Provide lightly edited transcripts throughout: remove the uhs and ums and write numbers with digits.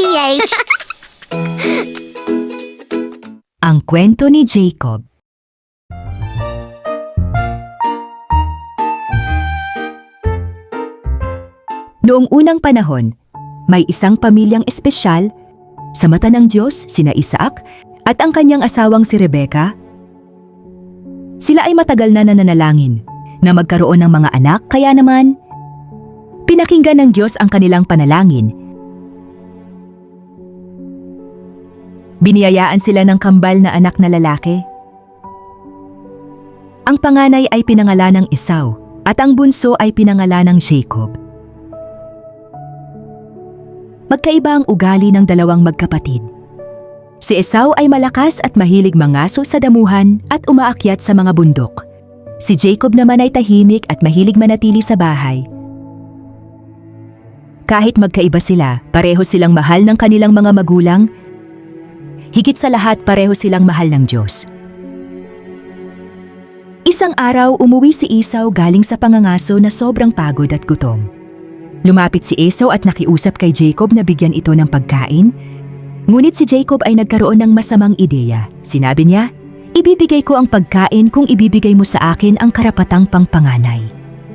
PH. Ang kwento ni Jacob. Noong unang panahon, may isang pamilyang espesyal sa mata ng Diyos, sina Isaac at ang kanyang asawang si Rebecca. Sila ay matagal na nananalangin na magkaroon ng mga anak, kaya naman pinakinggan ng Diyos ang kanilang panalangin. Biniyayaan sila ng kambal na anak na lalaki. Ang panganay ay pinangalan ng Esau at ang bunso ay pinangalan ng Jacob. Magkaiba ang ugali ng dalawang magkapatid. Si Esau ay malakas at mahilig mangaso sa damuhan at umaakyat sa mga bundok. Si Jacob naman ay tahimik at mahilig manatili sa bahay. Kahit magkaiba sila, pareho silang mahal ng kanilang mga magulang. Higit sa lahat, pareho silang mahal ng Diyos. Isang araw, umuwi si Esau galing sa pangangaso na sobrang pagod at gutom. Lumapit si Esau at nakiusap kay Jacob na bigyan ito ng pagkain. Ngunit si Jacob ay nagkaroon ng masamang ideya. Sinabi niya, "Ibibigay ko ang pagkain kung ibibigay mo sa akin ang karapatang pangpanganay."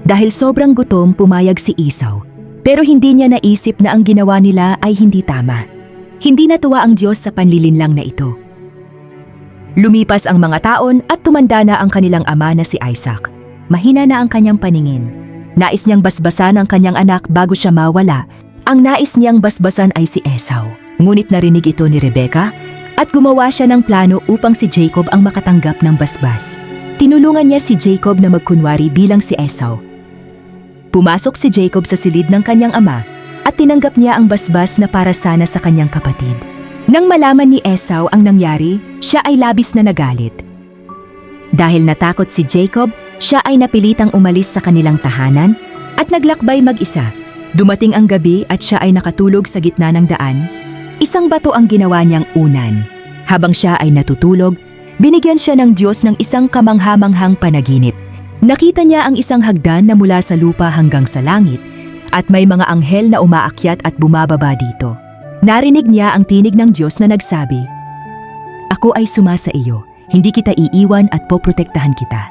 Dahil sobrang gutom, pumayag si Esau. Pero hindi niya naisip na ang ginawa nila ay hindi tama. Hindi natuwa ang Diyos sa panlilinlang na ito. Lumipas ang mga taon at tumanda na ang kanilang ama na si Isaac. Mahina na ang kanyang paningin. Nais niyang basbasan ang kanyang anak bago siya mawala. Ang nais niyang basbasan ay si Esau. Ngunit narinig ito ni Rebecca at gumawa siya ng plano upang si Jacob ang makatanggap ng basbas. Tinulungan niya si Jacob na magkunwari bilang si Esau. Pumasok si Jacob sa silid ng kanyang ama at tinanggap niya ang basbas na para sana sa kanyang kapatid. Nang malaman ni Esau ang nangyari, siya ay labis na nagalit. Dahil natakot si Jacob, siya ay napilitang umalis sa kanilang tahanan at naglakbay mag-isa. Dumating ang gabi at siya ay nakatulog sa gitna ng daan. Isang bato ang ginawa niyang unan. Habang siya ay natutulog, binigyan siya ng Diyos ng isang kamanghamanghang panaginip. Nakita niya ang isang hagdan na mula sa lupa hanggang sa langit at may mga anghel na umaakyat at bumababa dito. Narinig niya ang tinig ng Diyos na nagsabi, "Ako ay sumasa iyo. Hindi kita iiwan at poprotektahan kita."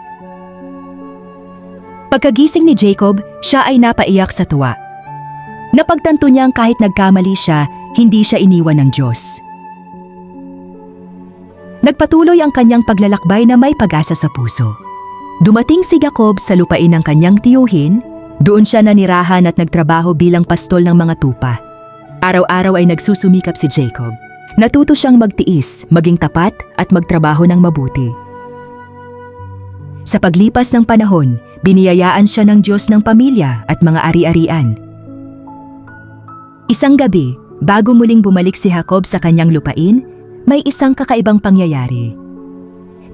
Pagkagising ni Jacob, siya ay napaiyak sa tuwa. Napagtanto niyang kahit nagkamali siya, hindi siya iniwan ng Diyos. Nagpatuloy ang kanyang paglalakbay na may pag-asa sa puso. Dumating si Jacob sa lupain ng kanyang tiyuhin. Doon siya nanirahan at nagtrabaho bilang pastol ng mga tupa. Araw-araw ay nagsusumikap si Jacob. Natuto siyang magtiis, maging tapat at magtrabaho ng mabuti. Sa paglipas ng panahon, biniyayaan siya ng Diyos ng pamilya at mga ari-arian. Isang gabi, bago muling bumalik si Jacob sa kanyang lupain, may isang kakaibang pangyayari.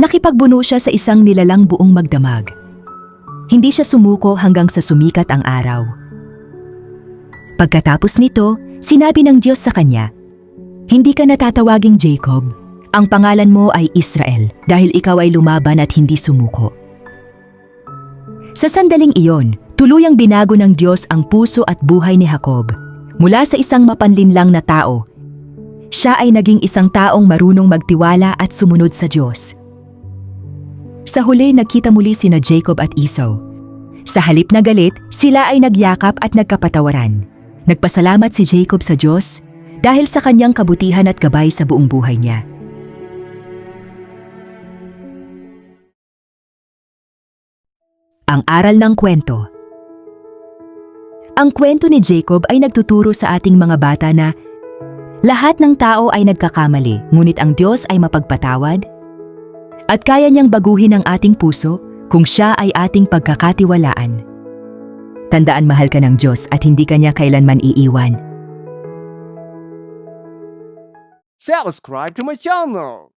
Nakipagbuno siya sa isang nilalang buong magdamag. Hindi siya sumuko hanggang sa sumikat ang araw. Pagkatapos nito, sinabi ng Diyos sa kanya, "Hindi ka natatawaging Jacob. Ang pangalan mo ay Israel dahil ikaw ay lumaban at hindi sumuko." Sa sandaling iyon, tuluyang binago ng Diyos ang puso at buhay ni Jacob. Mula sa isang mapanlinlang na tao, siya ay naging isang taong marunong magtiwala at sumunod sa Diyos. Sa huli, nagkita muli sina Jacob at Esau. Sa halip na galit, sila ay nagyakap at nagkapatawaran. Nagpasalamat si Jacob sa Diyos dahil sa kanyang kabutihan at gabay sa buong buhay niya. Ang aral ng kwento. Ang kwento ni Jacob ay nagtuturo sa ating mga bata na lahat ng tao ay nagkakamali, ngunit ang Diyos ay mapagpatawad at kaya niyang baguhin ang ating puso kung siya ay ating pagkakatiwalaan. Tandaan, mahal ka ng Diyos at hindi ka niya kailanman iiwan. Subscribe to my channel.